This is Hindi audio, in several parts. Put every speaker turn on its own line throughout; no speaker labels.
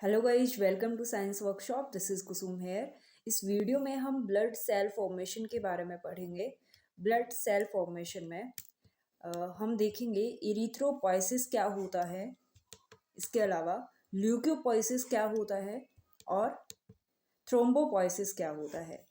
Hello guys, welcome to science workshop. This is Kusum here. इस वीडियो में हम ब्लड सेल फॉर्मेशन के बारे में पढ़ेंगे। ब्लड सेल फॉर्मेशन में हम देखेंगे इरिथ्रोपोइसिस क्या होता है, इसके अलावा ल्यूकोपोइसिस क्या होता है और थ्रोम्बोपोइसिस क्या होता है।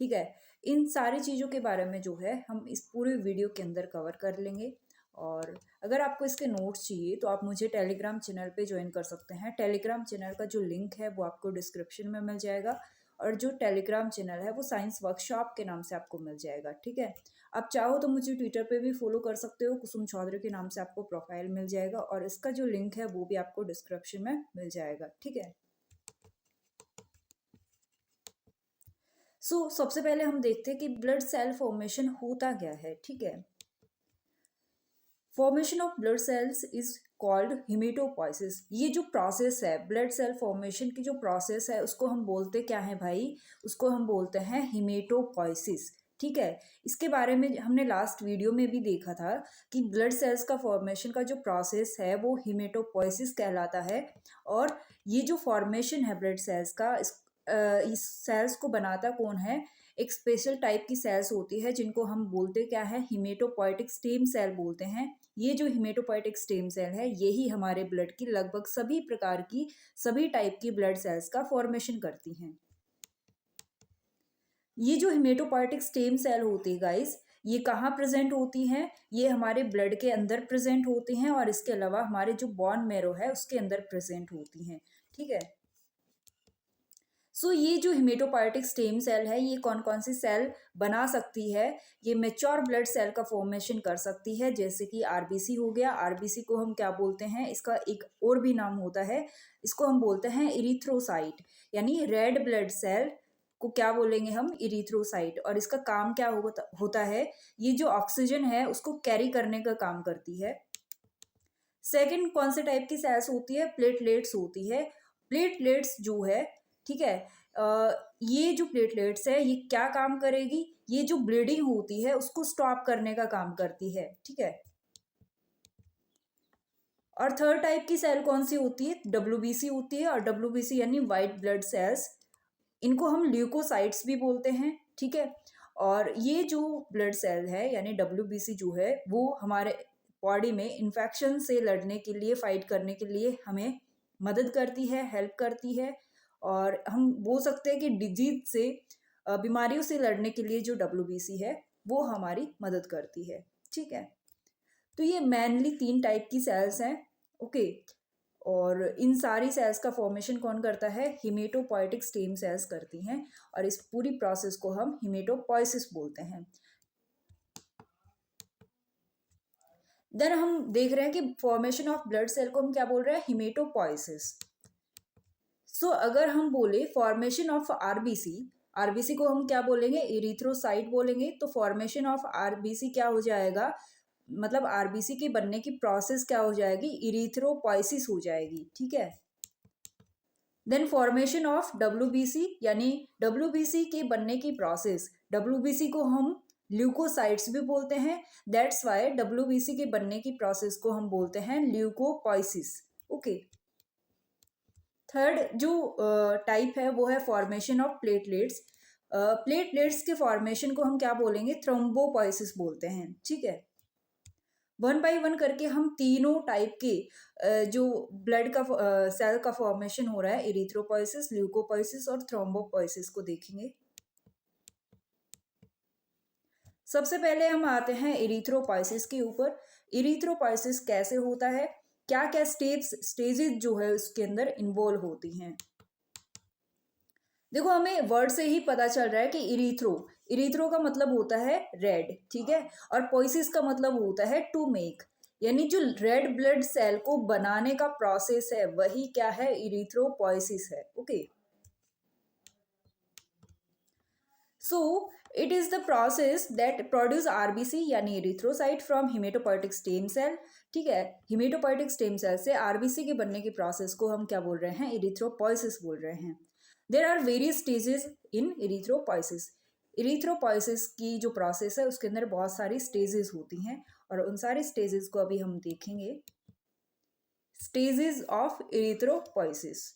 ठीक है, इन सारी चीज़ों के बारे में जो है हम इस पूरे वीडियो के अंदर कवर कर लेंगे। और अगर आपको इसके नोट्स चाहिए तो आप मुझे टेलीग्राम चैनल पे ज्वाइन कर सकते हैं। टेलीग्राम चैनल का जो लिंक है वो आपको डिस्क्रिप्शन में मिल जाएगा और जो टेलीग्राम चैनल है वो साइंस वर्कशॉप के नाम से आपको मिल जाएगा। ठीक है, आप चाहो तो मुझे ट्विटर पे भी फॉलो कर सकते हो, कुसुम चौधरी के नाम से आपको प्रोफाइल मिल जाएगा और इसका जो लिंक है वो भी आपको डिस्क्रिप्शन में मिल जाएगा। ठीक है, सबसे पहले हम देखते हैं कि ब्लड सेल फॉर्मेशन होता क्या है। ठीक है, formation of blood cells is called haematopoiesis. ये जो प्रोसेस है ब्लड सेल फॉर्मेशन की, जो प्रोसेस है उसको हम बोलते क्या है भाई, उसको हम बोलते हैं हिमेटोपोइसिस। ठीक है, इसके बारे में हमने लास्ट वीडियो में भी देखा था कि ब्लड सेल्स का फॉर्मेशन का जो प्रोसेस है वो हिमेटोपोइसिस कहलाता है। और ये जो फॉर्मेशन है ब्लड सेल्स का, इस सेल्स को बनाता कौन है, एक स्पेशल टाइप की सेल्स होती है जिनको हम बोलते क्या है, हिमेटोपोइटिक स्टेम सेल बोलते हैं। ये जो हिमेटोपोइटिक स्टेम सेल है यही हमारे ब्लड की लगभग सभी प्रकार की, सभी टाइप की ब्लड सेल्स का फॉर्मेशन करती हैं। ये जो हिमेटोपोइटिक स्टेम सेल होती है गाइस, ये कहाँ प्रेजेंट होती हैं, ये हमारे ब्लड के अंदर प्रेजेंट होती हैं और इसके अलावा हमारे जो बोन मैरो है उसके अंदर प्रेजेंट होती हैं। ठीक है, ये जो हिमेटोपोइटिक स्टेम सेल है ये कौन कौन सी सेल बना सकती है, ये मेच्योर ब्लड सेल का फॉर्मेशन कर सकती है। जैसे कि आरबीसी हो गया, आरबीसी को हम क्या बोलते हैं, इसका एक और भी नाम होता है, इसको हम बोलते हैं इरिथ्रोसाइट, यानी रेड ब्लड सेल को क्या बोलेंगे हम, इरिथ्रोसाइट। और इसका काम क्या होता है, ये जो ऑक्सीजन है उसको कैरी करने का काम करती है। सेकंड कौन से टाइप की सेल्स होती है, प्लेटलेट्स होती है। प्लेटलेट्स जो है, ठीक है, ये जो प्लेटलेट्स है ये क्या काम करेगी, ये जो ब्लीडिंग होती है उसको स्टॉप करने का काम करती है। ठीक है, और थर्ड टाइप की सेल कौन सी होती है, डब्ल्यूबीसी होती है। और डब्ल्यूबीसी यानी वाइट ब्लड सेल्स, इनको हम ल्यूकोसाइट्स भी बोलते हैं। ठीक है, और ये जो ब्लड सेल है यानी डब्ल्यूबीसी जो है वो हमारे बॉडी में इन्फेक्शन से लड़ने के लिए, फाइट करने के लिए हमें मदद करती है, हेल्प करती है। और हम बोल सकते हैं कि डिजीज से, बीमारियों से लड़ने के लिए जो डब्ल्यूबीसी है वो हमारी मदद करती है। ठीक है, तो ये मेनली 3 टाइप की सेल्स हैं। ओके, और इन सारी सेल्स का फॉर्मेशन कौन करता है, हिमेटोपोइटिक स्टेम सेल्स करती हैं और इस पूरी प्रोसेस को हम हिमेटोपोइसिस बोलते हैं। देन हम देख रहे हैं कि फॉर्मेशन ऑफ ब्लड सेल को हम क्या बोल रहे हैं, हिमेटोपोइसिस। अगर हम बोले फॉर्मेशन ऑफ आरबीसी, आरबीसी को हम क्या बोलेंगे, इरिथ्रोसाइट बोलेंगे। तो फॉर्मेशन ऑफ आरबीसी क्या हो जाएगा, मतलब आरबीसी के बनने की प्रोसेस क्या हो जाएगी, इरिथ्रोपोइसिस हो जाएगी। ठीक है, देन फॉर्मेशन ऑफ डब्ल्यूबीसी, यानी डब्ल्यूबीसी के बनने की प्रोसेस, डब्ल्यूबीसी को हम ल्यूकोसाइट्स भी बोलते हैं। दैट्स वाई डब्ल्यूबीसी के बनने की प्रोसेस को हम बोलते हैं ल्यूकोपोइसिस। ओके, थर्ड जो टाइप है वो है फॉर्मेशन ऑफ प्लेटलेट्स। प्लेटलेट्स के फॉर्मेशन को हम क्या बोलेंगे, थ्रोम्बोपोइसिस बोलते हैं। ठीक है, वन बाय वन करके हम तीनों टाइप के जो ब्लड का सेल का फॉर्मेशन हो रहा है, इरिथ्रोपोइसिस, ल्यूकोपोइसिस और थ्रोम्बोपोइसिस को देखेंगे। सबसे पहले हम आते हैं इरिथ्रोपोइसिस के ऊपर। इरिथ्रोपोइसिस कैसे होता है, क्या क्या स्टेजेस जो है उसके अंदर इन्वॉल्व होती हैं। देखो, हमें वर्ड से ही पता चल रहा है कि इरिथ्रो, इरिथ्रो का मतलब होता है रेड। ठीक है, और पोइसिस का मतलब होता है टू मेक, यानी जो रेड ब्लड सेल को बनाने का प्रोसेस है वही क्या है, इरिथ्रोपोइसिस है। Okay, so it is the process that produce RBC यानी erythrocyte from hematopoietic stem cell. ठीक है, हिमेटोपोइटिक स्टेम सेल से आरबीसी के बनने की प्रोसेस को हम क्या बोल रहे हैं, इरिथ्रोपोइसिस बोल रहे हैं। There are various stages in erythropoiesis. Erythropoiesis की जो प्रोसेस है उसके अंदर बहुत सारी स्टेजेस होती हैं और उन सारी स्टेजेस को अभी हम देखेंगे। Stages of erythropoiesis.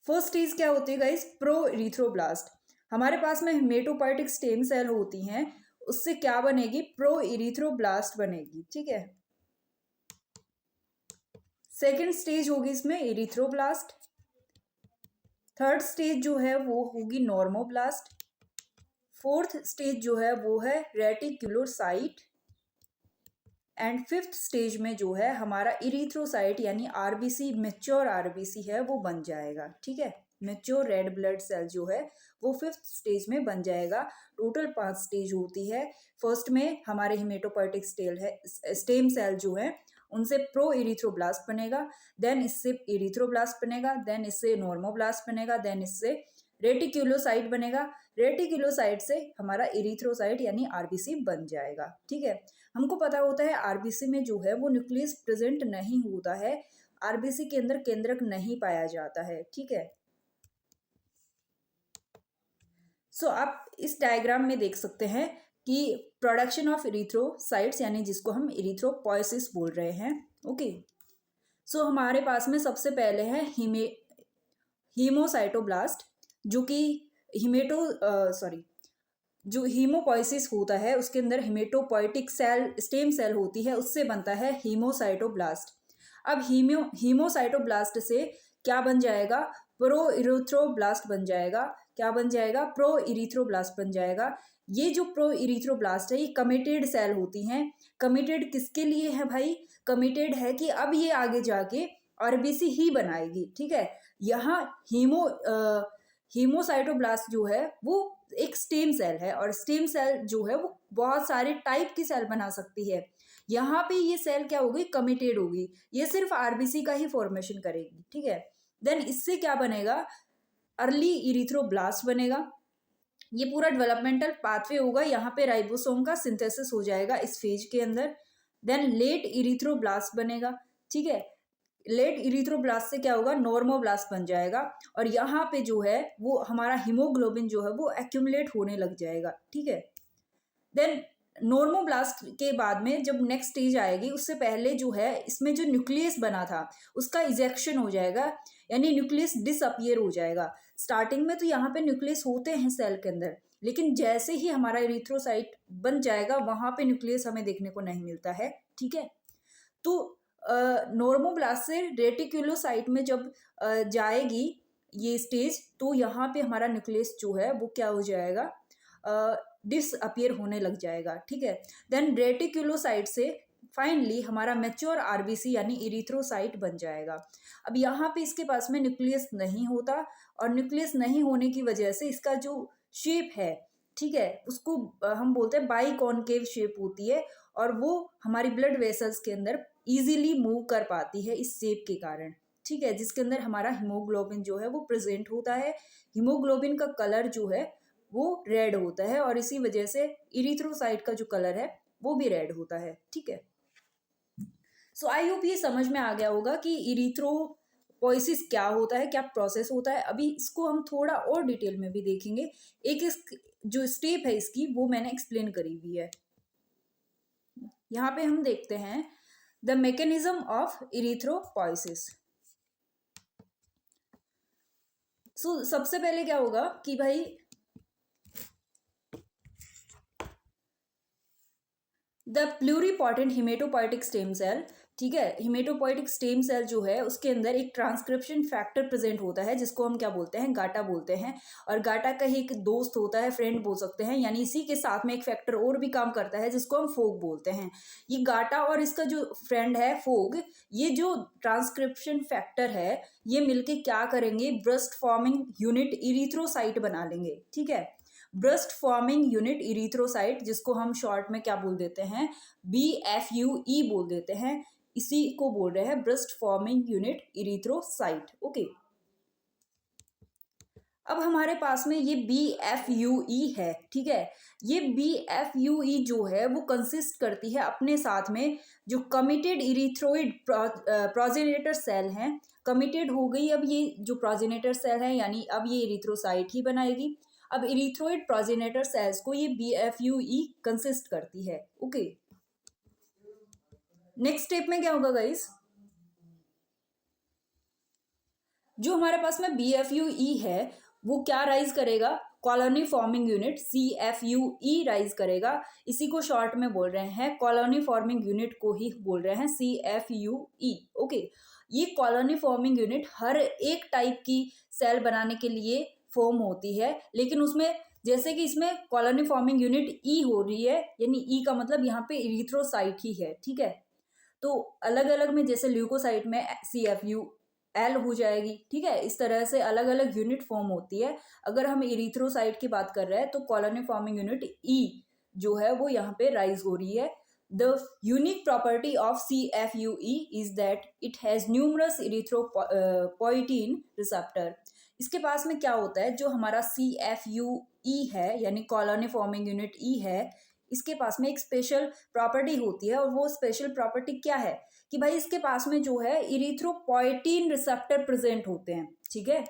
First stage क्या होती है गाइस, प्रो इरिथ्रोब्लास्ट। हमारे पास में हेमेटोपोइटिक स्टेम सेल होती हैं, उससे क्या बनेगी, प्रो इरिथ्रोब्लास्ट बनेगी, ठीक है। सेकेंड स्टेज होगी इसमें इरिथ्रोब्लास्ट। थर्ड स्टेज जो है वो होगी नॉर्मोब्लास्ट। फोर्थ स्टेज जो है वो है रेटिक्युलोसाइट। एंड फिफ्थ स्टेज में जो है हमारा इरिथ्रोसाइट यानी आरबीसी, मेच्योर आरबीसी है वो बन जाएगा, ठीक है। मेच्योर रेड ब्लड सेल जो है वो फिफ्थ स्टेज में बन जाएगा। टोटल 5 स्टेज होती है। फर्स्ट में हमारे हिमेटोपोइटिक स्टेम सेल जो है उनसे प्रो इरिथ्रोब्लास्ट बनेगा, देन इससे इरिथ्रोब्लास्ट बनेगा, देन इससे नॉर्मोब्लास्ट बनेगा, देन इससे रेटिक्युलोसाइट बनेगा। रेटिक्युलोसाइट से हमारा इरिथ्रोसाइट यानी आरबीसी बन जाएगा, ठीक है। हमको पता होता है आरबीसी में जो है वो न्यूक्लियस प्रेजेंट नहीं होता है, आरबीसी के अंदर केंद्रक नहीं पाया जाता है, ठीक है। सो आप इस डायग्राम में देख सकते हैं कि प्रोडक्शन ऑफ इरिथ्रोसाइट्स यानी जिसको हम इरिथ्रोपोइसिस बोल रहे हैं, ओके। सो हमारे पास में सबसे पहले है हीमोसाइटोब्लास्ट, जो कि जो हीमोपोइसिस होता है उसके अंदर हिमेटोपोइटिक स्टेम सेल होती है, उससे बनता है हीमोसाइटोब्लास्ट। अब हीमोसाइटोब्लास्ट से क्या बन जाएगा, प्रो इरिथ्रोब्लास्ट बन जाएगा। क्या बन जाएगा, प्रो इरिथ्रोब्लास्ट बन जाएगा। ये जो प्रो इरिथ्रोब्लास्ट है ये कमिटेड सेल होती हैं। कमिटेड किसके लिए है भाई, कमिटेड है कि अब ये आगे जाके आरबीसी ही बनाएगी, ठीक है। यहाँ हीमोसाइटोब्लास्ट जो है वो एक स्टेम सेल है, और स्टेम सेल जो है वो बहुत सारे टाइप की सेल बना सकती है। यहाँ पे ये सेल क्या होगी, कमिटेड होगी, ये सिर्फ आरबीसी का ही फॉर्मेशन करेगी, ठीक है। देन इससे क्या बनेगा, अर्ली इरिथ्रोब्लास्ट बनेगा। ये पूरा डेवलपमेंटल पाथवे होगा, यहाँ पे राइबोसोम का सिंथेसिस हो जाएगा इस फेज के अंदर। देन लेट इरिथ्रोब्लास्ट बनेगा, ठीक है। लेट इरिथ्रोब्लास्ट से क्या होगा, नॉर्मोब्लास्ट बन जाएगा, और यहाँ पे जो है वो हमारा हीमोग्लोबिन जो है वो एक्यूमुलेट होने लग जाएगा, ठीक है। देन नॉर्मोब्लास्ट के बाद में जब नेक्स्ट स्टेज आएगी उससे पहले जो है इसमें जो न्यूक्लियस बना था उसका इजेक्शन हो जाएगा, यानी न्यूक्लियस डिसअपियर हो जाएगा। स्टार्टिंग में तो यहाँ पे न्यूक्लियस होते हैं सेल के अंदर, लेकिन जैसे ही हमारा इरिथ्रोसाइट बन जाएगा वहां पे न्यूक्लियस हमें देखने को नहीं मिलता है, ठीक है। तो नॉर्मोब्लास्ट से रेटिक्युलोसाइट में जब जाएगी ये स्टेज, तो यहाँ पे हमारा न्यूक्लियस जो है वो क्या हो जाएगा, डिसअपियर होने लग जाएगा, ठीक है। देन रेटिक्युलोसाइट से फाइनली हमारा मैच्योर आरबीसी यानी इरिथ्रोसाइट बन जाएगा। अब यहाँ पे इसके पास में न्यूक्लियस नहीं होता, और न्यूक्लियस नहीं होने की वजह से इसका जो शेप है, ठीक है, उसको हम बोलते हैं बाइकॉनकेव शेप होती है, और वो हमारी ब्लड वेसल्स के अंदर इजीली मूव कर पाती है इस शेप के कारण, ठीक है, जिसके अंदर हमारा हीमोग्लोबिन जो है वो प्रेजेंट होता है। हीमोग्लोबिन का कलर जो है वो रेड होता है, और इसी वजह से इरिथ्रोसाइट का जो कलर है वो भी रेड होता है, ठीक है। सो आई होप ये समझ में आ गया होगा कि इरिथ्रोपोइसिस क्या होता है, क्या प्रोसेस होता है। अभी इसको हम थोड़ा और डिटेल में भी देखेंगे। एक इस जो स्टेप है इसकी वो मैंने एक्सप्लेन करी हुई है। यहाँ पे हम देखते हैं the mechanism of erythropoiesis. So सबसे पहले क्या होगा कि भाई the pluripotent hematopoietic stem cell, ठीक है, हिमेटोपोइटिक स्टेम सेल जो है उसके अंदर एक ट्रांसक्रिप्शन फैक्टर प्रेजेंट होता है जिसको हम क्या बोलते हैं, गाटा बोलते हैं। और गाटा का ही एक दोस्त होता है, फ्रेंड बोल सकते हैं, यानी इसी के साथ में एक फैक्टर और भी काम करता है जिसको हम फोग बोलते हैं। ये गाटा और इसका जो फ्रेंड है फोग, ये जो ट्रांसक्रिप्शन फैक्टर है ये मिलके क्या करेंगे, ब्रस्ट फॉर्मिंग यूनिट इरिथ्रोसाइट बना लेंगे, ठीक है। ब्रस्ट फॉर्मिंग यूनिट इरिथ्रोसाइट, जिसको हम शॉर्ट में क्या बोल देते हैं, BFUE बोल देते हैं, इसी को बोल रहे हैं burst forming unit erythrocyte, okay. अब हमारे पास में ये BFUE है, ठीक है। ये BFUE जो है वो कंसिस्ट करती है अपने साथ में जो कमिटेड इरिथ्रोइड प्रोजेनेटर सेल हैं। कमिटेड हो गई अब ये जो प्रोजेनेटर सेल है, यानी अब ये इरिथ्रोसाइट ही बनाएगी। अब इरिथ्रोइड प्रोजेनेटर सेल्स को ये BFUE कंसिस्ट करती है, ओके। नेक्स्ट स्टेप में क्या होगा गाइस, जो हमारे पास में BFUE है वो क्या राइज करेगा, colony forming unit CFUE rise करेगा। इसी को शॉर्ट में बोल रहे हैं, कॉलोनी फॉर्मिंग यूनिट को ही बोल रहे हैं CFUE। ओके, ये कॉलोनी फॉर्मिंग यूनिट हर एक टाइप की सेल बनाने के लिए फॉर्म होती है, लेकिन उसमें जैसे कि इसमें कॉलोनी फॉर्मिंग यूनिट ई हो रही है, यानी ई का मतलब यहाँ पे इरिथ्रोसाइट ही है, ठीक है। तो अलग अलग में जैसे ल्यूकोसाइट में CFUL हो जाएगी, ठीक है। इस तरह से अलग अलग यूनिट फॉर्म होती है। अगर हम इरिथ्रोसाइट की बात कर रहे हैं तो कॉलोनी फॉर्मिंग यूनिट ई जो है वो यहाँ पे राइज हो रही है। The unique property of CFUE is that it has numerous erythropoietin receptor. इसके पास में क्या होता है, जो हमारा CFUE है यानी कॉलोनी फॉर्मिंग यूनिट ई है, इसके पास में एक स्पेशल प्रॉपर्टी होती है। और वो स्पेशल प्रॉपर्टी क्या है कि भाई इसके पास में जो है इरिथ्रोपोइटीन रिसेप्टर प्रेजेंट होते हैं, ठीक है।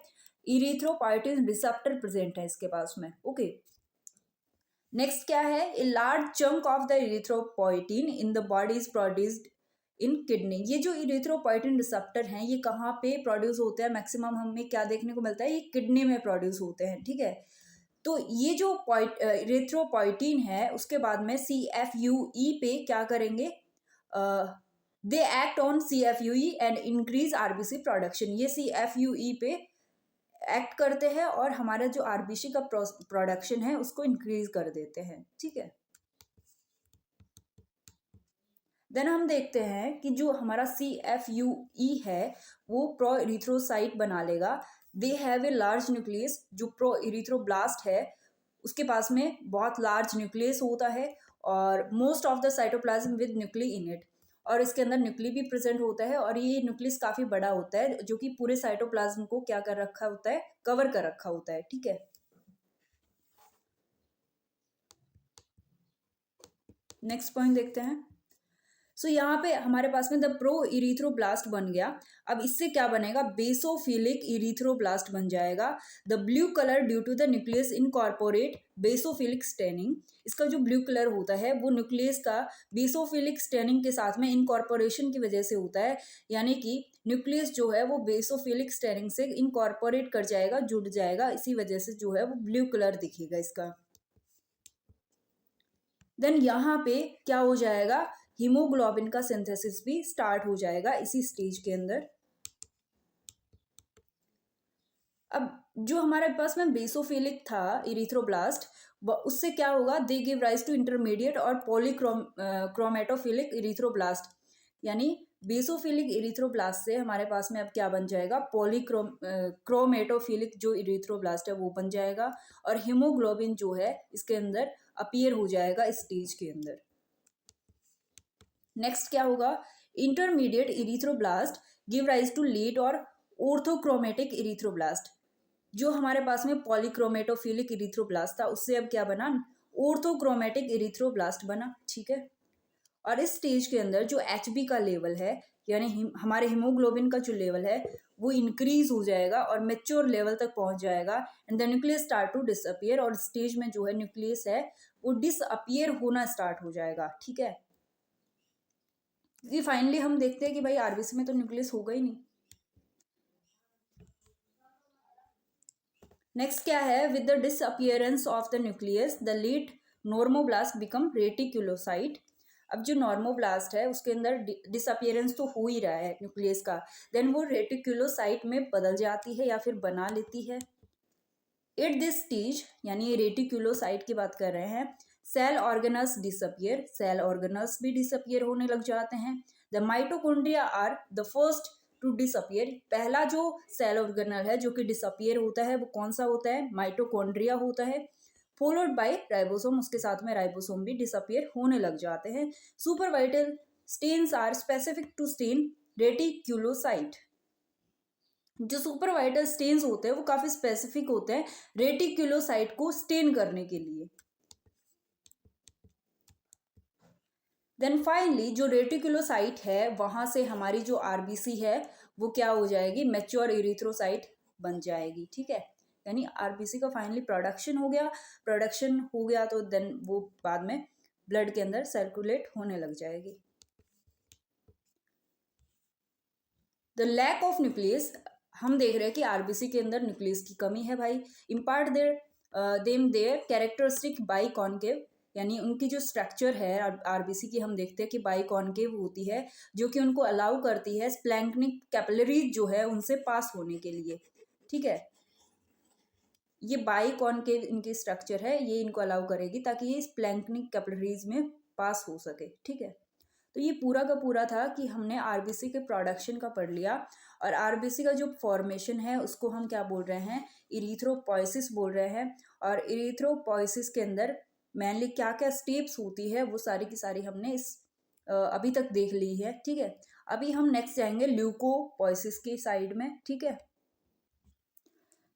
इरिथ्रोपोइटीन रिसेप्टर प्रेजेंट है इसके पास में। ओके, नेक्स्ट क्या है, a large chunk of the erythropoietin in the body is produced in kidney. ये जो इरिथ्रोपोइटीन रिसेप्टर हैं ये कहाँ पे प्रोड्यूस होते हैं, मैक्सिमम हमें क्या देखने को मिलता है, ये किडनी में प्रोड्यूस होते हैं, ठीक है। तो ये जो इरिथ्रोपोइटीन है उसके बाद में CFUE पे क्या करेंगे, they act on CFUE and increase RBC production. ये CFUE पे एक्ट करते हैं और हमारा जो RBC का प्रोडक्शन है उसको इंक्रीज कर देते हैं, ठीक है। देन हम देखते हैं कि जो हमारा CFUE है वो प्रो इरिथ्रोसाइट बना लेगा। They have a large nucleus. जो प्रो इरिथ्रोब्लास्ट है उसके पास में बहुत लार्ज न्यूक्लियस होता है और most of the cytoplasm with nuclei in it. और इसके अंदर न्यूक्ली भी प्रेजेंट होता है और ये न्यूक्लियस काफी बड़ा होता है जो कि पूरे साइटोप्लाज्म को क्या कर रखा होता है, कवर कर रखा होता है, ठीक है। नेक्स्ट पॉइंट देखते हैं। सो यहाँ पे हमारे पास में द प्रो इरिथ्रोब्लास्ट बन गया। अब इससे क्या बनेगा, बेसोफिलिक इरिथ्रोब्लास्ट बन जाएगा। The blue colour due to the nucleus incorporate basophilic staining. इसका जो ब्लू कलर होता है वो न्यूक्लियस का बेसोफिलिक स्टेनिंग के साथ में इनकॉर्पोरेशन की वजह से होता है, यानी कि न्यूक्लियस जो है वो बेसोफिलिक स्टेनिंग से इनकॉर्पोरेट कर जाएगा, जुड़ जाएगा, इसी वजह से जो है वो ब्लू कलर दिखेगा इसका। देन यहाँ पे क्या हो जाएगा, हीमोग्लोबिन का सिंथेसिस भी स्टार्ट हो जाएगा इसी स्टेज के अंदर। अब जो हमारे पास में बेसोफिलिक था इरिथ्रोब्लास्ट, उससे क्या होगा, they give rise to intermediate और पॉलीक्रोमेटोफिलिक इरिथ्रोब्लास्ट। यानी बेसोफिलिक इरिथ्रोब्लास्ट से हमारे पास में अब क्या बन जाएगा, क्रोमेटोफिलिक जो इरिथ्रोब्लास्ट है वो बन जाएगा और हीमोग्लोबिन जो है इसके अंदर अपीयर हो जाएगा इस स्टेज के अंदर। नेक्स्ट क्या होगा, intermediate erythroblast give rise to late और ऑर्थोक्रोमेटिक इरिथ्रोब्लास्ट। जो हमारे पास में पॉलीक्रोमेटोफिलिक इरिथ्रोब्लास्ट था उससे अब क्या बना, ऑर्थोक्रोमेटिक इरिथ्रोब्लास्ट बना, ठीक है। और इस स्टेज के अंदर जो HB का लेवल है यानी हमारे हीमोग्लोबिन का जो लेवल है वो इंक्रीज हो जाएगा और मेच्योर लेवल तक पहुंच जाएगा and the nucleus start to disappear. और स्टेज में जो है न्यूक्लियस है वो डिसअपियर होना स्टार्ट हो जाएगा, ठीक है। ये फाइनली हम देखते हैं कि भाई RBC में तो न्यूक्लियस होगा ही नहीं। नेक्स्ट क्या है, with the disappearance of the nucleus the late normoblast become reticulocyte. अब जो नॉर्मोब्लास्ट है उसके अंदर डिसअपियरेंस तो हो ही रहा है न्यूक्लियस का, देन वो रेटिकुलोसाइट में बदल जाती है या फिर बना लेती है। एट दिस स्टेज यानी रेटिकुलोसाइट की बात कर रहे हैं, cell organelles disappear, cell organelles भी डिसअपियर होने लग जाते हैं। The mitochondria are the first to disappear. पहला जो सेल ऑर्गेनल है जो कि डिसअपियर होता है वो कौन सा होता है, माइटोकॉन्ड्रिया होता है। फॉलोड बाय राइबोसोम, उसके साथ में राइबोसोम भी डिसअपियर होने लग जाते हैं। Supravital stains are specific to stain reticulocyte. जो सुपरवाइटल स्टेन्स होते हैं वो काफी स्पेसिफिक होते हैं रेटिकुलोसाइट को स्टेन करने के लिए। देन फाइनली जो रेटिकुलोसाइट है वहां से हमारी जो RBC है वो क्या हो जाएगी, मैच्योर इरिथ्रोसाइट बन जाएगी, ठीक है। यानी RBC का फाइनली प्रोडक्शन हो गया तो देन वो बाद में ब्लड के अंदर सर्कुलेट होने लग जाएगी। द लैक ऑफ न्यूक्लियस, हम देख रहे हैं कि आरबीसी के अंदर न्यूक्लियस की कमी है भाई। Impart there characteristic by concave, यानी उनकी जो स्ट्रक्चर है आरबीसी की, हम देखते हैं कि बाई कॉनकेव होती है, जो कि उनको अलाउ करती है स्प्लैंक्निक कैपिलरीज जो है उनसे पास होने के लिए। ठीक है, ये बाई कॉनकेव इनकी स्ट्रक्चर है, ये इनको अलाउ करेगी ताकि ये स्प्लैंक्निक कैपिलरीज में पास हो सके। ठीक है, तो ये पूरा का पूरा था कि हमने आरबीसी के प्रोडक्शन का पढ़ लिया। और आरबीसी का जो फॉर्मेशन है उसको हम क्या बोल रहे हैं, इरिथ्रोपोइसिस बोल रहे हैं। और इरिथ्रोपोइसिस के अंदर मेनली क्या क्या स्टेप्स होती है वो सारी की सारी हमने इस अभी तक देख ली है। ठीक है, अभी हम नेक्स्ट जाएंगे ल्यूकोपोइसिस की साइड में। ठीक है,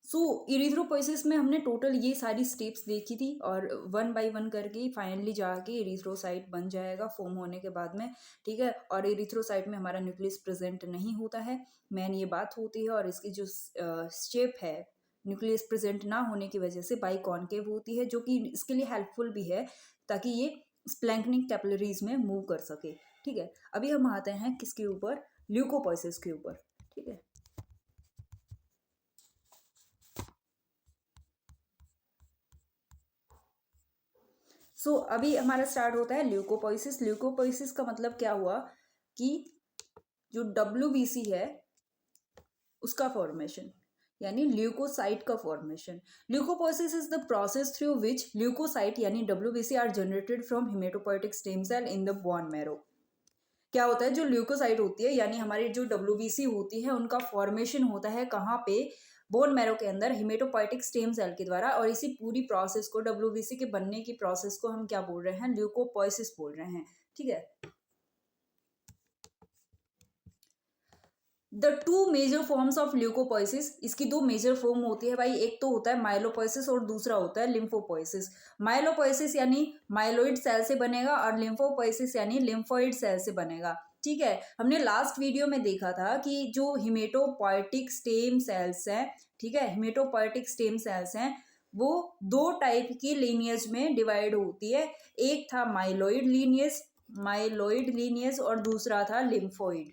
सो इरिथ्रोपोइसिस में हमने टोटल ये सारी स्टेप्स देखी थी और वन बाय वन करके फाइनली जाके इरिथ्रोसाइट बन जाएगा फॉर्म होने के बाद में। ठीक है, और इरिथ्रोसाइट में हमारा न्यूक्लियस प्रेजेंट नहीं होता है, मेन ये बात होती है। और इसकी जो शेप है न्यूक्लियस प्रेजेंट ना होने की वजह से बाई कॉनकेव होती है, जो कि इसके लिए हेल्पफुल भी है ताकि ये स्प्लैंक्निक कैपिलरीज में मूव कर सके। ठीक है, अभी हम आते हैं किसके ऊपर, ल्यूकोपोइसिस के ऊपर। ठीक है, अभी हमारा स्टार्ट होता है ल्यूकोपोइसिस। ल्यूकोपोइसिस का मतलब क्या हुआ कि जो डब्ल्यूबीसी है उसका फॉर्मेशन, यानी ल्यूकोसाइट का formation. Leukopoiesis is the process through which leukocyte यानी WBC are generated from hematopoietic stem cell in the bone marrow. क्या होता है, जो ल्यूकोसाइट होती है यानी हमारी जो डब्ल्यूबीसी होती है उनका फॉर्मेशन होता है कहाँ पे, बोन मैरो के अंदर हिमेटोपोइटिक स्टेम सेल के द्वारा। और इसी पूरी प्रोसेस को, डब्ल्यूबीसी के बनने की प्रोसेस को हम क्या बोल रहे हैं, ल्यूकोपोइसिस बोल रहे हैं। ठीक है, the two major forms of leukopoiesis, इसकी दो मेजर फॉर्म होती है भाई, एक तो होता है माइलोपोइसिस और दूसरा होता है लिम्फोपोइसिस। माइलोपोइसिस यानी माइलोइड सेल से बनेगा और लिम्फोपोइसिस यानी लिम्फोइड सेल से बनेगा। ठीक है, हमने लास्ट वीडियो में देखा था कि जो हिमेटोपोइटिक स्टेम सेल्स हैं, ठीक है, हिमेटोपोइटिक स्टेम सेल्स हैं, वो दो टाइप की लीनियज में डिवाइड होती है। एक था माइलोइड लीनियज और दूसरा था लिम्फोइड।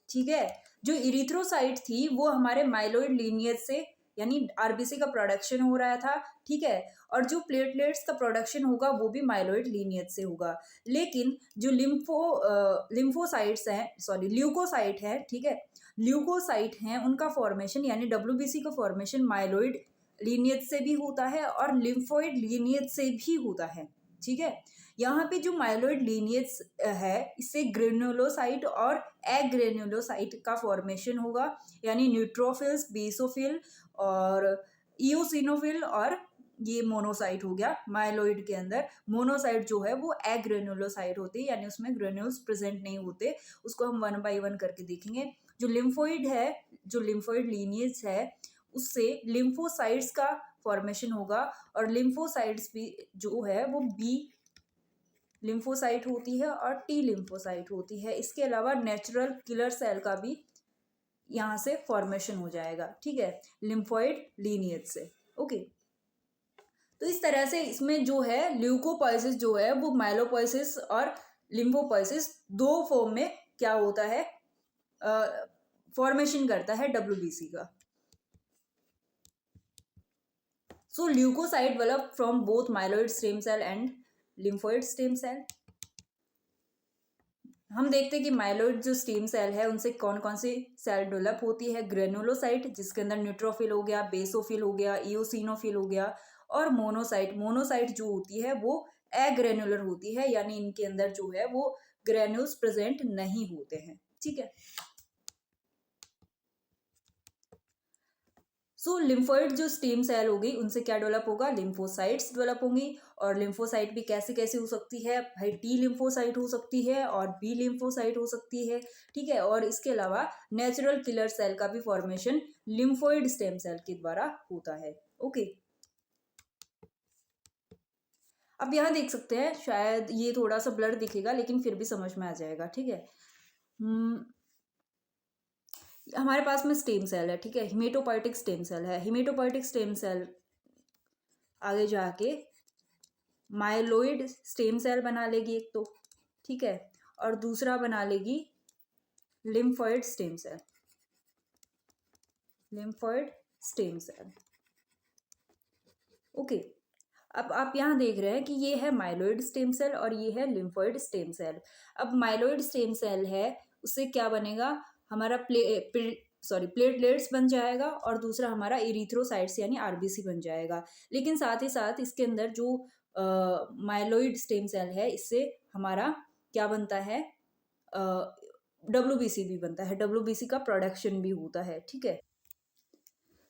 ठीक है, जो इरिथ्रोसाइट थी वो हमारे माइलोइड लीनियज से, यानी आरबीसी का प्रोडक्शन हो रहा था। ठीक है, और जो प्लेटलेट्स का प्रोडक्शन होगा वो भी माइलोइड लीनियज से होगा। लेकिन जो लिम्फोसाइट्स हैं, सॉरी ल्यूकोसाइट है, ठीक है, ल्यूकोसाइट हैं, उनका फॉर्मेशन यानी डब्ल्यूबीसी का फॉर्मेशन माइलोइड लीनियज से भी होता है और लिम्फोइड लीनियज से भी होता है। ठीक है, यहाँ पे जो माइलोइड लीनियज है इससे ग्रेन्युलोसाइट और एग्रेन्युलोसाइट का फॉर्मेशन होगा, यानी न्यूट्रोफिल्स, बेसोफिल और इओसिनोफिल, और ये मोनोसाइट हो गया। माइलोइड के अंदर मोनोसाइट जो है वो एग्रेन्युलोसाइट होती है, यानी उसमें ग्रेन्यूल्स प्रेजेंट नहीं होते। उसको हम वन बाय वन करके देखेंगे। जो लिम्फोइड है, जो लिम्फोइड लीनियज है, उससे लिम्फोसाइट्स का फॉर्मेशन होगा और लिम्फोसाइट्स भी जो है वो बी लिम्फोसाइट होती है और टी लिम्फोसाइट होती है। इसके अलावा नेचुरल किलर सेल का भी यहाँ से फॉर्मेशन हो जाएगा। ठीक है, लिम्फोइड लीनियज से। ओके, तो इस तरह से इसमें जो है ल्यूकोपोइसिस जो है वो माइलोपोइसिस और लिम्फोपोइसिस दो फॉर्म में क्या होता है, फॉर्मेशन करता है डब्ल्यूबीसी का। So leucocyte develop from both myeloid stem cell and lymphoid stem cell. हम देखते हैं कि माइलोइड जो स्टेम सेल है उनसे कौन कौन सी सेल डेवलप होती है। ग्रेनुलोसाइट, जिसके अंदर न्यूट्रोफिल हो गया, बेसोफिल हो गया, इओसिनोफिल हो गया, और मोनोसाइट। मोनोसाइट जो होती है वो एग्रेनुलर होती है, यानी इनके अंदर जो है वो ग्रेन्यूल्स प्रेजेंट नहीं होते हैं। ठीक है, सो लिम्फोइड जो स्टेम सेल होगी उनसे क्या डेवलप होगा, लिम्फोसाइट्स डेवलप होंगी। और लिम्फोसाइट भी कैसे कैसे हो सकती है भाई, टी लिम्फोसाइट हो सकती है और बी लिम्फोसाइट हो सकती है। ठीक है, और इसके अलावा नेचुरल किलर सेल का भी फॉर्मेशन लिम्फोइड स्टेम सेल के द्वारा होता है। ओके, अब यहाँ देख सकते हैं, शायद ये थोड़ा सा ब्लर दिखेगा लेकिन फिर भी समझ में आ जाएगा। ठीक है, हमारे पास में स्टेम सेल है, ठीक है, हिमेटोपोइटिक स्टेम सेल है। हिमेटोपोइटिक स्टेम सेल आगे जाके माइलोइड स्टेम सेल बना लेगी एक तो, ठीक है, और दूसरा बना लेगी lymphoid stem cell. Lymphoid stem cell. Okay, अब आप यहाँ देख रहे हैं कि ये है माइलोइड स्टेम सेल और ये है लिम्फोइड स्टेम सेल। अब माइलोइड स्टेम सेल है, उससे क्या बनेगा, हमारा प्लेटलेट्स बन जाएगा और दूसरा हमारा इरिथ्रोसाइट्स यानी आरबीसी बन जाएगा। लेकिन साथ ही साथ इसके अंदर जो माइलोइड स्टेम सेल है, इससे हमारा क्या बनता है, डब्ल्यूबीसी भी बनता है, डब्ल्यूबीसी का प्रोडक्शन भी होता है। ठीक है,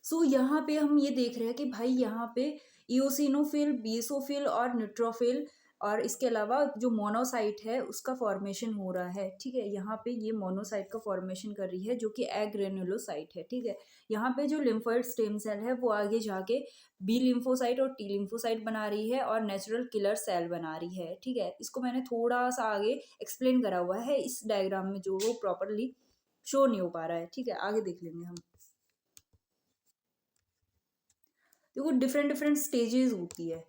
सो यहाँ पे हम ये देख रहे हैं कि भाई यहाँ पे इओसिनोफिल, बेसोफिल और न्यूट्रोफिल और इसके अलावा जो मोनोसाइट है उसका फॉर्मेशन हो रहा है। ठीक है, यहाँ पे ये मोनोसाइट का फॉर्मेशन कर रही है जो कि एग्रेनुलोसाइट है। ठीक है, यहाँ पे जो लिम्फोइड स्टेम सेल है वो आगे जाके बी लिम्फोसाइट और टी लिम्फोसाइट बना रही है और नेचुरल किलर सेल बना रही है। ठीक है, इसको मैंने थोड़ा सा आगे एक्सप्लेन करा हुआ है इस डायग्राम में, जो वो प्रॉपरली शो नहीं हो पा रहा है। ठीक है, आगे देख लेंगे हम। देखो डिफरेंट डिफरेंट स्टेजेस होती है।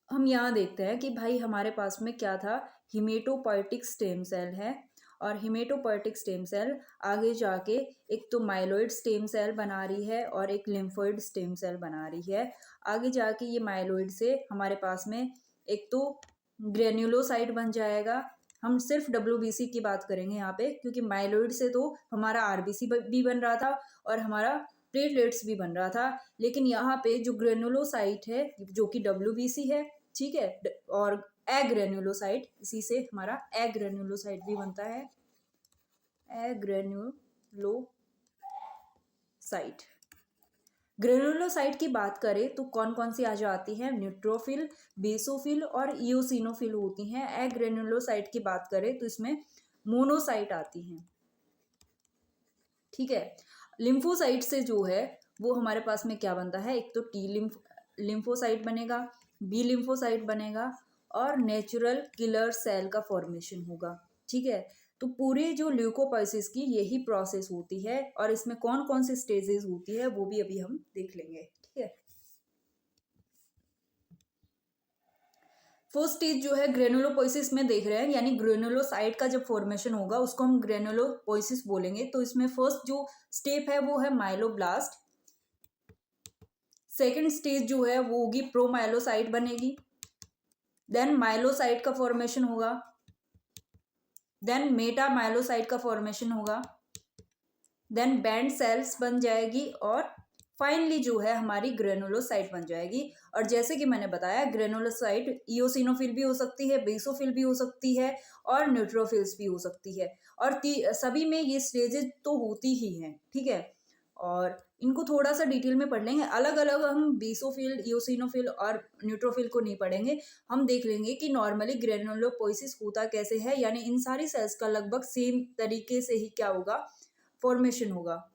हम यहाँ देखते हैं कि भाई हमारे पास में क्या था, हिमेटोपोइटिक स्टेम सेल है और हिमेटोपोइटिक स्टेम सेल आगे जाके एक तो माइलोइड स्टेम सेल बना रही है और एक लिम्फोइड स्टेम सेल बना रही है। आगे जाके ये माइलोइड से हमारे पास में एक तो ग्रेन्युलोसाइट बन जाएगा। हम सिर्फ डब्ल्यूबीसी की बात करेंगे यहाँ पे, क्योंकि माइलोइड से तो हमारा आरबीसी भी बन रहा था और हमारा प्लेटलेट्स भी बन रहा था। लेकिन यहाँ पे जो ग्रेनुलोसाइट है जो कि डब्ल्यूबीसी है, ठीक है, और एग्रेनुलोसाइट, इसी से हमारा एग्रेनुलोसाइट भी बनता है, एग्रेनुलोसाइट। ग्रेनुलोसाइट की बात करें तो कौन कौन सी आ जाती है, न्यूट्रोफिल, बेसोफिल और इओसिनोफिल होती हैं। एग्रेनुलोसाइट की बात करें तो इसमें मोनोसाइट आती हैं। ठीक है, लिम्फोसाइट से जो है वो हमारे पास में क्या बनता है, एक तो टी लिम्फोसाइट बनेगा, बी लिम्फोसाइट बनेगा और नेचुरल किलर सेल का फॉर्मेशन होगा। ठीक है, तो पूरे जो ल्यूकोपाइसिस की यही प्रोसेस होती है और इसमें कौन कौन सी स्टेजेस होती है वो भी अभी हम देख लेंगे। ठीक है, फर्स्ट स्टेज जो है ग्रेनुलोपोइसिस में देख रहे हैं, यानी ग्रेनुलोसाइट का जब फॉर्मेशन होगा उसको हम ग्रेनुलोपोइसिस बोलेंगे। तो इसमें फर्स्ट जो स्टेप है वो है माइलोब्लास्ट। सेकेंड स्टेज जो है वो होगी प्रोमाइलोसाइट बनेगी, देन माइलोसाइट का फॉर्मेशन होगा, देन मेटामाइलोसाइट का फॉर्मेशन होगा, देन बैंड सेल्स बन जाएगी और फाइनली जो है हमारी ग्रेनुलोसाइट बन जाएगी। और जैसे कि मैंने बताया ग्रेनुलोसाइट इओसिनोफिल भी हो सकती है, बेसोफिल भी हो सकती है और न्यूट्रोफिल्स भी हो सकती है और सभी में ये स्टेजेस तो होती ही हैं। ठीक है, और इनको थोड़ा सा डिटेल में पढ़ लेंगे, अलग अलग हम बेसोफिल, इओसिनोफिल और न्यूट्रोफिल को नहीं पढ़ेंगे। हम देख लेंगे कि नॉर्मली ग्रेनुलोपोइसिस होता कैसे है, यानी इन सारी सेल्स का लगभग सेम तरीके से ही क्या होगा, फॉर्मेशन होगा।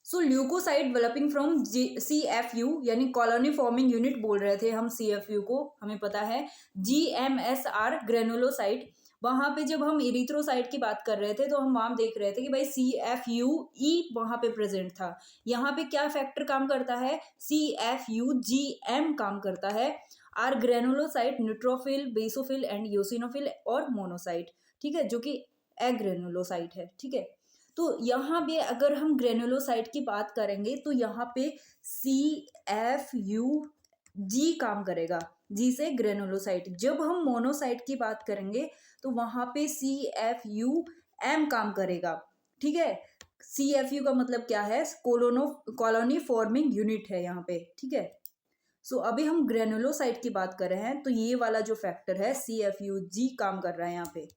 सो ल्यूकोसाइट डेवलपिंग फ्रॉम CFU यानी कॉलोनी फॉर्मिंग यूनिट बोल रहे थे हम CFU को, हमें पता है GMSR ग्रेनुलोसाइट। वहां पे जब हम इरिथ्रोसाइट की बात कर रहे थे तो हम वहां देख रहे थे कि भाई CFUE वहां पे प्रेजेंट था। यहाँ पे क्या फैक्टर काम करता है, CFUGM काम करता है। Are granulocyte neutrophil, basophil and eosinophil और मोनोसाइट। ठीक है, जो कि एग्रेनुलोसाइट है। ठीक है, तो यहाँ पे अगर हम ग्रेनुलोसाइट की बात करेंगे तो यहाँ पे CFUG काम करेगा, जी से ग्रेनुलोसाइट। जब हम मोनोसाइट की बात करेंगे तो वहां पे CFUM काम करेगा। ठीक है, CFU का मतलब क्या है, कॉलोनी फॉर्मिंग यूनिट है यहाँ पे। ठीक है, सो अभी हम ग्रेनुलोसाइट की बात कर रहे हैं तो ये वाला जो फैक्टर है CFUG काम कर रहा है यहाँ पे।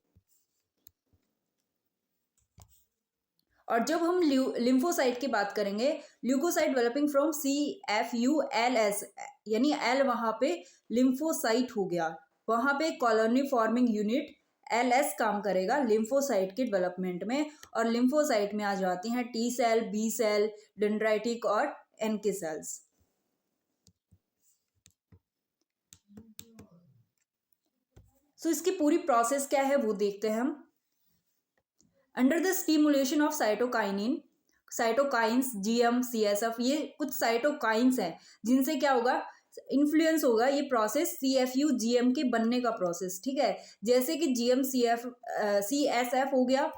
और जब हम लिम्फोसाइट की बात करेंगे, ल्यूकोसाइट डेवलपिंग फ्रॉम CFULS, यानी L वहां पे लिम्फोसाइट हो गया, वहां पे कॉलोनी फॉर्मिंग यूनिट LS काम करेगा लिम्फोसाइट के डेवलपमेंट में। और लिम्फोसाइट में आ जाती हैं T cell, B cell, dendritic और NK सेल्स। सो इसकी पूरी प्रोसेस क्या है वो देखते हैं हम। Under the stimulation of cytokines, GM, CSF, ये कुछ साइटोकाइंस हैं जिनसे क्या होगा, इन्फ्लुएंस होगा ये प्रोसेस CFU GM के बनने का प्रोसेस, ठीक है। जैसे कि GM CSF हो गया,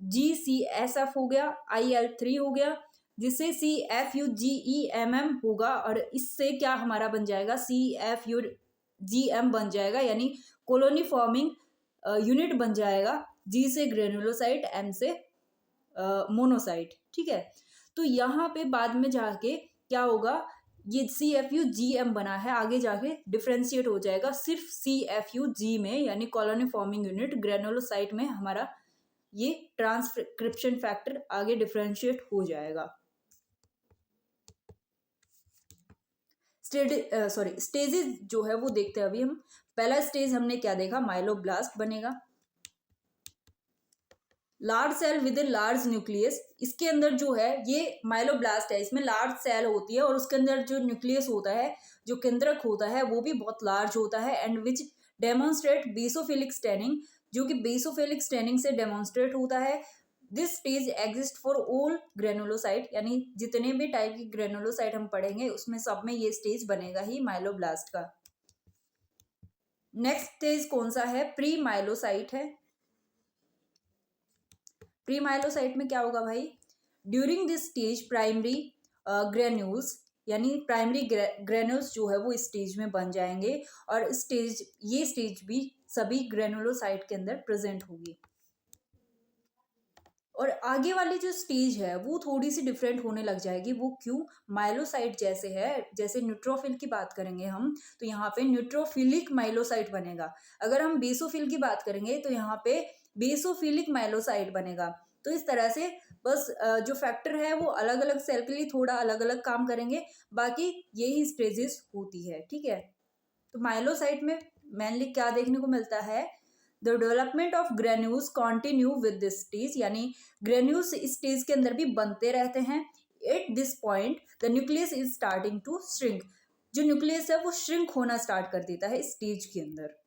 GCSF हो गया, IL3 हो गया, जिससे CFUGEMM होगा, और इससे क्या हमारा बन जाएगा, CFUGM बन जाएगा, यानी कॉलोनी फॉर्मिंग यूनिट बन जाएगा। G से ग्रेनुलोसाइट, M से मोनोसाइट, ठीक है। तो यहाँ पे बाद में जाके क्या होगा, ये CFUGM बना है, आगे जाके डिफ्रेंशिएट हो जाएगा सिर्फ CFUG में, यानी कॉलोनी फॉर्मिंग यूनिट ग्रेनुलोसाइट में हमारा ये ट्रांसक्रिप्शन फैक्टर आगे डिफ्रेंशिएट हो जाएगा। स्टेजेस जो है वो देखते हैं अभी हम। पहला स्टेज हमने क्या देखा, माइलोब्लास्ट बनेगा, large cell with a large nucleus. इसके अंदर जो है ये माइलोब्लास्ट है, इसमें लार्ज सेल होती है और उसके अंदर जो न्यूक्लियस होता है, जो केंद्रक होता है, वो भी बहुत लार्ज होता है, and which demonstrate basophilic staining, जो कि बेसोफिलिक स्टेनिंग से डेमोन्स्ट्रेट होता है। This stage exist for all granulocyte, यानी जितने भी टाइप की ग्रेनुलोसाइट हम पढ़ेंगे उसमें सब में ये स्टेज बनेगा ही माइलोब्लास्ट का। नेक्स्ट स्टेज कौन सा है, प्री माइलोसाइट है। प्री माइलोसाइट में क्या होगा भाई, during this stage primary granules, यानी प्राइमरी ग्रेन्यूल्स जो है वो इस स्टेज में बन जाएंगे, और ये स्टेज भी सभी ग्रेनुलोसाइट के अंदर प्रेजेंट होगी। और आगे वाली जो स्टेज है वो थोड़ी सी डिफरेंट होने लग जाएगी। वो क्यों, माइलोसाइट जैसे है, जैसे न्यूट्रोफिल की बात करेंगे हम, तो यहाँ पे न्यूट्रोफिलिक माइलोसाइट बनेगा। अगर हम बेसोफिल की बात करेंगे तो यहाँ पे बेसोफिलिक माइलोसाइट बनेगा। तो इस तरह से बस जो फैक्टर है वो अलग अलग सेल के लिए थोड़ा अलग अलग काम करेंगे, बाकी यही स्टेजेस होती है, ठीक है। तो माइलोसाइट में मेनली क्या देखने को मिलता है, the development of granules continue with this stage, यानी ग्रेन्यूल्स इस स्टेज के अंदर भी बनते रहते हैं। At this point the nucleus is starting to shrink, जो न्यूक्लियस है वो श्रिंक होना स्टार्ट कर देता है इस स्टेज के अंदर।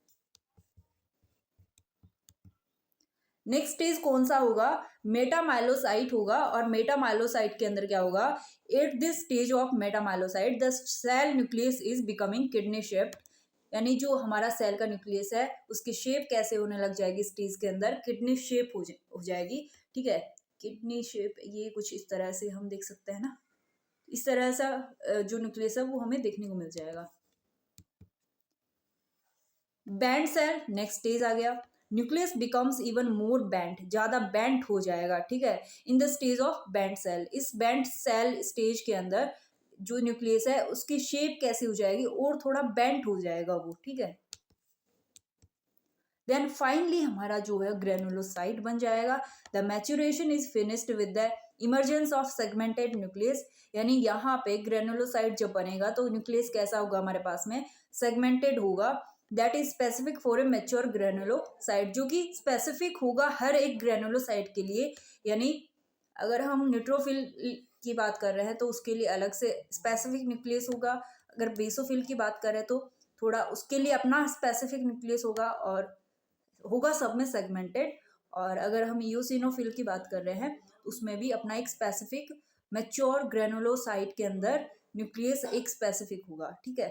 नेक्स्ट स्टेज कौन सा होगा, मेटामाइलोसाइट होगा, और मेटामाइलोसाइट के अंदर क्या होगा, at this stage of metamyelocyte the cell nucleus is becoming kidney shaped, यानी जो हमारा सेल का न्यूक्लियस है उसकी शेप कैसे होने लग जाएगी स्टेज के अंदर, किडनी शेप हो जाएगी, ठीक है। किडनी शेप ये कुछ इस तरह से हम देख सकते हैं ना, इस तरह सा जो न्यूक्लियस है वो हमें देखने को मिल जाएगा। बैंड सेल नेक्स्ट स्टेज आ गया, nucleus becomes even more band, ज्यादा बैंड हो जाएगा, ठीक है, in the stage of band cell. इस बैंड सेल स्टेज के अंदर जो न्यूक्लियस है उसकी शेप कैसे हो जाएगी, और थोड़ा बेंट हो जाएगा वो, ठीक है। देन फाइनली हमारा जो है ग्रेनुलोसाइट बन जाएगा। The maturation is finished with the emergence of segmented nucleus, यानी यहाँ पे ग्रेनुलोसाइट जब बनेगा तो न्यूक्लियस कैसा होगा हमारे पास में, सेगमेंटेड होगा। That is specific for a mature granulocyte, जो कि स्पेसिफिक होगा हर एक ग्रेनुलोसाइट के लिए, यानी अगर हम न्यूट्रोफिल की बात कर रहे हैं तो उसके लिए अलग से स्पेसिफिक न्यूक्लियस होगा, अगर बेसोफिल की बात करें तो थोड़ा उसके लिए अपना स्पेसिफिक न्यूक्लियस होगा, और होगा सब में सेगमेंटेड। और अगर हम इओसिनोफिल की बात कर रहे हैं उसमें भी अपना एक स्पेसिफिक मैच्योर ग्रेनुलोसाइट के अंदर न्यूक्लियस एक स्पेसिफिक होगा, ठीक है।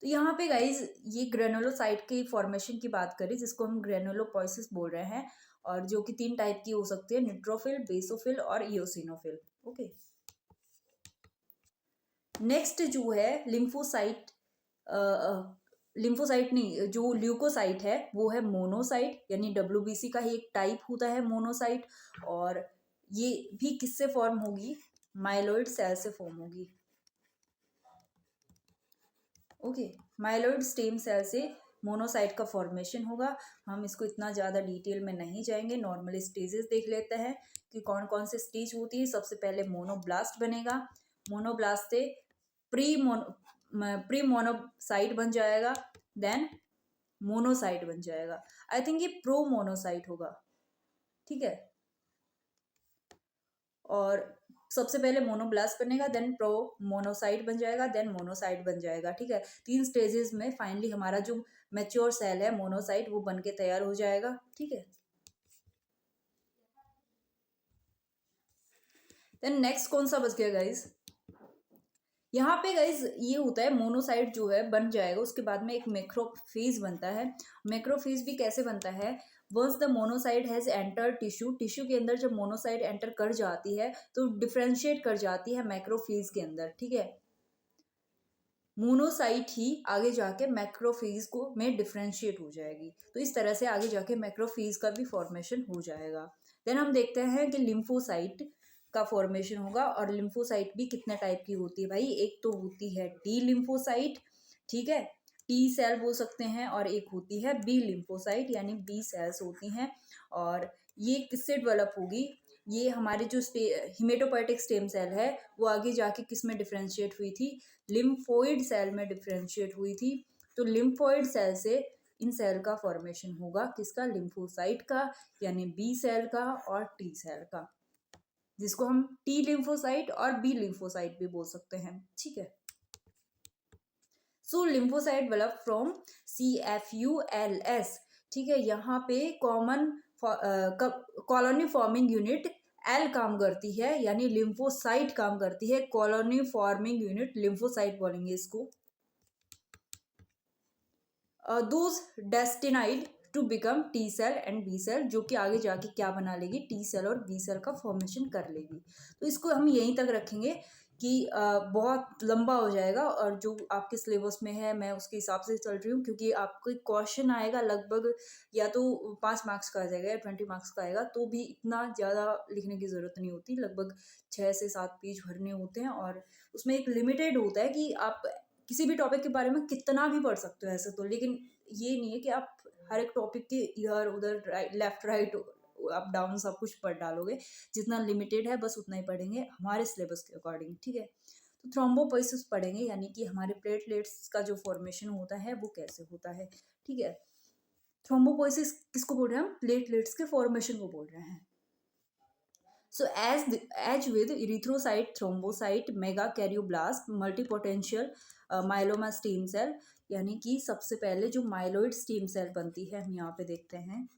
तो यहाँ पे गाइज ये ग्रेनुलोसाइट की फॉर्मेशन की बात करें जिसको हम ग्रेनुलोपोइसिस बोल रहे हैं, और जो कि 3 टाइप की हो सकती है, न्यूट्रोफिल, बेसोफिल और इओसिनोफिल, ओके। नेक्स्ट जो है लिम्फोसाइट, लिम्फोसाइट नहीं, जो ल्यूकोसाइट है वो है मोनोसाइट, यानी WBC का ही एक टाइप होता है मोनोसाइट, और ये भी किससे फॉर्म होगी, माइलोइड सेल से फॉर्म होगी, ओके। माइलोइड स्टेम सेल से मोनोसाइट का फॉर्मेशन होगा। हम इसको इतना ज़्यादा डिटेल में नहीं जाएंगे, नॉर्मल स्टेजेस देख लेते हैं कि कौन कौन से स्टेज होती है। सबसे पहले मोनोब्लास्ट बनेगा, मोनोब्लास्ट से प्री मोनोसाइट बन जाएगा, देन मोनोसाइट बन जाएगा। आई थिंक ये प्रो मोनोसाइट होगा, ठीक है। और सबसे पहले मोनोब्लास्ट बनेगा, देन प्रो मोनोसाइट बन जाएगा, देन मोनोसाइट बन जाएगा, ठीक है। 3 स्टेजेस में फाइनली हमारा जो मैच्योर सेल है मोनोसाइट वो बन के तैयार हो जाएगा, ठीक है। देन नेक्स्ट कौन सा बच गया गाइस, यहाँ पे गाइज ये होता है, मोनोसाइट जो है बन जाएगा, उसके बाद में एक मैक्रोफेज बनता है। मैक्रोफेज भी कैसे बनता है, once the monocyte has enter tissue, tissue के अंदर जब मोनोसाइट एंटर कर जाती है तो डिफ्रेंशिएट कर जाती है मैक्रोफेज के अंदर, ठीक है। मोनोसाइट ही आगे जाके मैक्रोफेज को में डिफ्रेंशिएट हो जाएगी, तो इस तरह से आगे जाके मैक्रोफेज का भी फॉर्मेशन हो जाएगा। देन हम देखते हैं कि लिम्फोसाइट का फॉर्मेशन होगा, और लिम्फोसाइट भी कितने टाइप की होती है भाई, एक तो होती है टी लिम्फोसाइट, ठीक है, टी सेल बोल सकते हैं, और एक होती है बी लिम्फोसाइट यानी बी सेल्स होती हैं। और ये किससे डेवलप होगी, ये हमारे जो हिमेटोपोएटिक स्टेम सेल है वो आगे जाके किस में डिफ्रेंशिएट हुई थी, लिम्फोइड सेल में डिफ्रेंशिएट हुई थी। तो लिम्फोइड सेल से इन सेल का फॉर्मेशन होगा किसका, लिम्फोसाइट का, यानी बी सेल का और टी सेल का, जिसको हम टी लिम्फोसाइट और बी लिम्फोसाइट भी बोल सकते हैं, ठीक है। सो लिम्फोसाइट डेवलप फ्रॉम CFULS, ठीक है। यहाँ पे common colony forming unit L काम करती है, यानी लिम्फोसाइट काम करती है, कॉलोनी फॉर्मिंग यूनिट लिम्फोसाइट बोलेंगे इसको। Those destined to become T cell and B cell, जो कि आगे जाके क्या बना लेगी, टी सेल और बी सेल का फॉर्मेशन कर लेगी। तो इसको हम यहीं तक रखेंगे कि बहुत लंबा हो जाएगा, और जो आपके सिलेबस में है मैं उसके हिसाब से चल रही हूँ, क्योंकि आपको क्वेश्चन आएगा लगभग या तो 5 मार्क्स का आ जाएगा या 20 मार्क्स का आएगा, तो भी इतना ज़्यादा लिखने की ज़रूरत नहीं होती, लगभग 6 से 7 पेज भरने होते हैं, और उसमें एक लिमिटेड होता है कि आप किसी भी टॉपिक के बारे में कितना भी पढ़ सकते हो ऐसे तो, लेकिन ये नहीं है कि आप हर एक टॉपिक के इधर उधर लेफ्ट राइट अप डाउन सब कुछ पढ़ डालोगे, जितना लिमिटेड है बस उतना ही पढ़ेंगे हमारे सिलेबस के अकॉर्डिंग, ठीक है। तो थ्रोम्बोपोइसिस पढ़ेंगे, यानी कि हमारे प्लेटलेट्स का जो फॉर्मेशन होता है वो कैसे होता है, ठीक है। थ्रोम्बोपोइसिस किसको बोल रहे हैं हम, प्लेटलेट्स के फॉर्मेशन को बोल रहे हैं। So as with erythrocyte, thrombocyte, megakaryoblast, multipotential myeloma stem cell, यानी कि सबसे पहले जो माइलोइड स्टेम सेल बनती है हम यहाँ पे देखते हैं,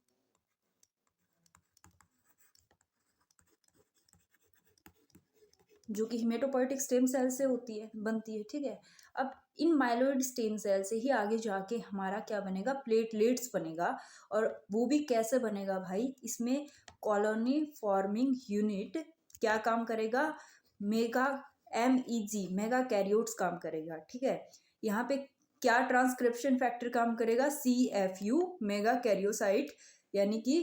जो कि हिमेटोपोएटिक स्टेम सेल से होती है बनती है, ठीक है। अब इन माइलोइड स्टेम सेल से ही आगे जाके हमारा क्या बनेगा, प्लेटलेट्स बनेगा, और वो भी कैसे बनेगा भाई, इसमें कॉलोनी फॉर्मिंग यूनिट क्या काम करेगा, मेगा MEG मेगा कैरियोट्स काम करेगा, ठीक है। यहाँ पे क्या ट्रांसक्रिप्शन फैक्टर काम करेगा, CFU मेगा कैरियोसाइट, यानी कि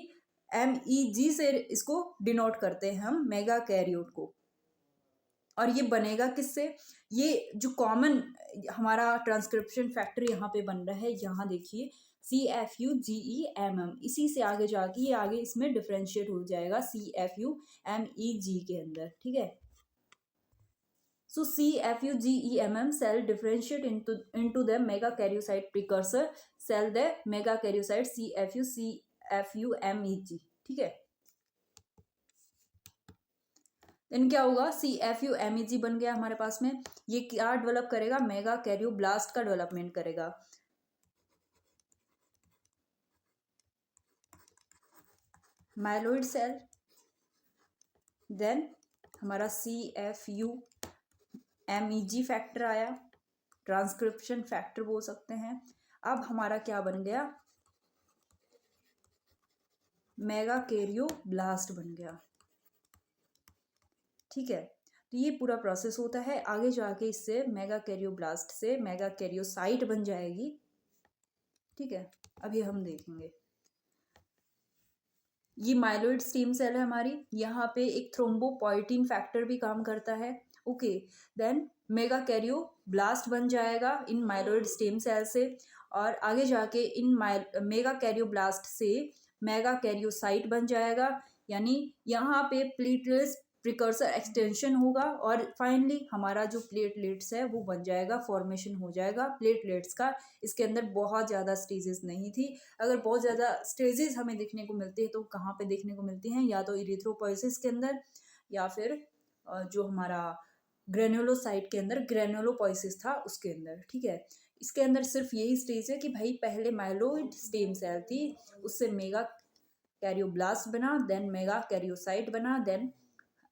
MEG से इसको डिनोट करते हैं हम मेगा कैरियोट को। और ये बनेगा किससे, ये जो कॉमन हमारा ट्रांसक्रिप्शन फैक्टर यहाँ पे बन रहा है, यहाँ देखिए CFUGEMM, इसी से आगे जाके ये आगे इसमें डिफ्रेंशिएट हो जाएगा CFUMEG के अंदर, ठीक है। So CFUGEMM cell differentiate into the megakaryocyte precursor cell, the megakaryocyte CFUMEG, ठीक है। देन क्या होगा, CFUMEG बन गया हमारे पास में, ये क्या डेवलप करेगा, मेगा कैरियोब्लास्ट का डेवलपमेंट करेगा। माइलोइड सेल, देन हमारा CFUMEG फैक्टर आया, ट्रांसक्रिप्शन फैक्टर बोल सकते हैं। अब हमारा क्या बन गया, मेगा कैरियोब्लास्ट बन गया, ठीक है। तो ये पूरा प्रोसेस होता है, आगे जाके इससे मेगा कैरियोब्लास्ट से मेगा कैरियोसाइट बन जाएगी, ठीक है। अभी हम देखेंगे, ये माइलोइड स्टेम सेल है हमारी, यहाँ पे एक थ्रोम्बोपोइटिन फैक्टर भी काम करता है, ओके। देन मेगा कैरियोब्लास्ट बन जाएगा इन माइलोइड स्टेम सेल से, और आगे जाके इन मेगा कैरियोब्लास्ट से मेगा कैरियोसाइट बन जाएगा, यानी यहाँ पे प्लेटलेट्स प्रिकर्सर एक्सटेंशन होगा, और फाइनली हमारा जो प्लेटलेट्स है वो बन जाएगा, फॉर्मेशन हो जाएगा प्लेटलेट्स का। इसके अंदर बहुत ज़्यादा स्टेजेस नहीं थी, अगर बहुत ज़्यादा स्टेजेस हमें देखने को मिलती है तो कहाँ पे देखने को मिलती हैं, या तो इरिथ्रोपोइसिस के अंदर, या फिर जो हमारा ग्रेनुलोसाइट के अंदर ग्रेनुलोपोइसिस था उसके अंदर, ठीक है। इसके अंदर सिर्फ यही स्टेज है कि भाई पहले माइलोइड स्टेम सेल थी, उससे मेगा कैरियोब्लास्ट बना, देन मेगा कैरियोसाइट बना, देन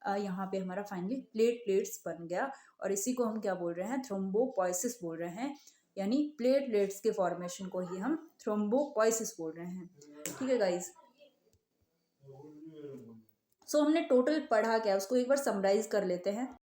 यहाँ पे हमारा फाइनली प्लेटलेट्स बन गया और इसी को हम क्या बोल रहे हैं, थ्रोम्बोपोइसिस बोल रहे हैं, यानी प्लेटलेट्स के फॉर्मेशन को ही हम थ्रोम्बोपोइसिस बोल रहे हैं। ठीक है गाइस, सो हमने टोटल पढ़ा क्या उसको एक बार समराइज कर लेते हैं।